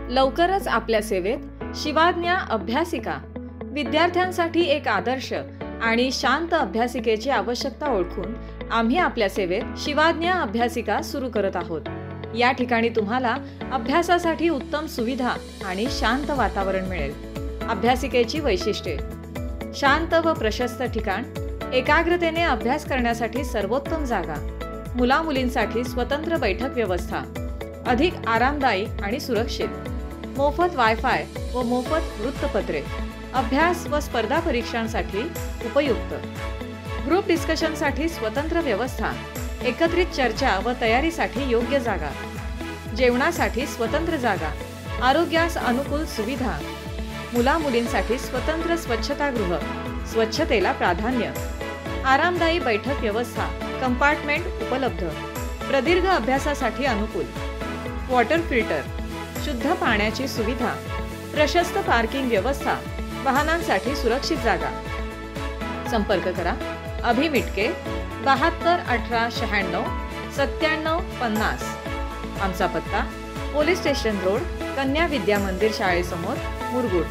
लवकरच आपल्या सेवेत शिवाज्ञा अभ्यासिका विद्यार्थ्यांसाठी एक आदर्श आणि शांत अभ्यासिकेची आवश्यकता ओळखून आम्ही आपल्या सेवेत शिवाज्ञा अभ्यासिका सुरू करत आहोत। या ठिकाणी तुम्हाला अभ्यासासाठी उत्तम सुविधा आणि शांत वातावरण मिळेल। अभ्यासिकेची वैशिष्ट्ये: शांत व प्रशस्त ठिकाण, एकाग्रतेने अभ्यास करण्यासाठी सर्वोत्तम जागा, मुला-मुलींसाठी स्वतंत्र बैठक व्यवस्था, अधिक आरामदायी आणि सुरक्षित, मोफत वायफाय व मोफत वृत्तपत्रे, अभ्यास व स्पर्धा परीक्षांसाठी उपयुक्त, ग्रुप डिस्कशनसाठी स्वतंत्र व्यवस्था, एकत्रित चर्चा व तयारीसाठी योग्य जागा, जेवणासाठी स्वतंत्र जागा, आरोग्यास अनुकूल सुविधा, मुला-मुलींसाठी स्वतंत्र स्वच्छतागृह, स्वच्छतेला प्राधान्य, आरामदायी बैठक व्यवस्था, कंपार्टमेंट उपलब्ध, प्रदीर्घ अभ्यासासाठी अनुकूल, वॉटर फिल्टर, शुद्ध पाण्याची सुविधा, प्रशस्त पार्किंग व्यवस्था, वाहनांसाठी सुरक्षित जागा। संपर्क करा अभि मिटके 72 18 96 97 50। आमचा पत्ता पोलीस स्टेशन रोड, कन्या विद्या मंदिर शाळेसमोर, मुरगुड।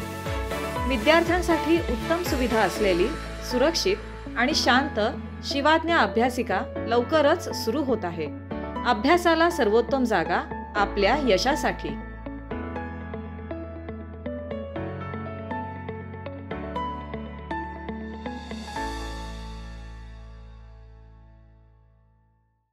विद्यार्थ्यांसाठी उत्तम सुविधा असलेली सुरक्षित आणि शांत शिवाज्ञा अभ्यासिका लवकरच सुरू होत आहे। अभ्यासाला सर्वोत्तम जागा आपल्या यशासाठी।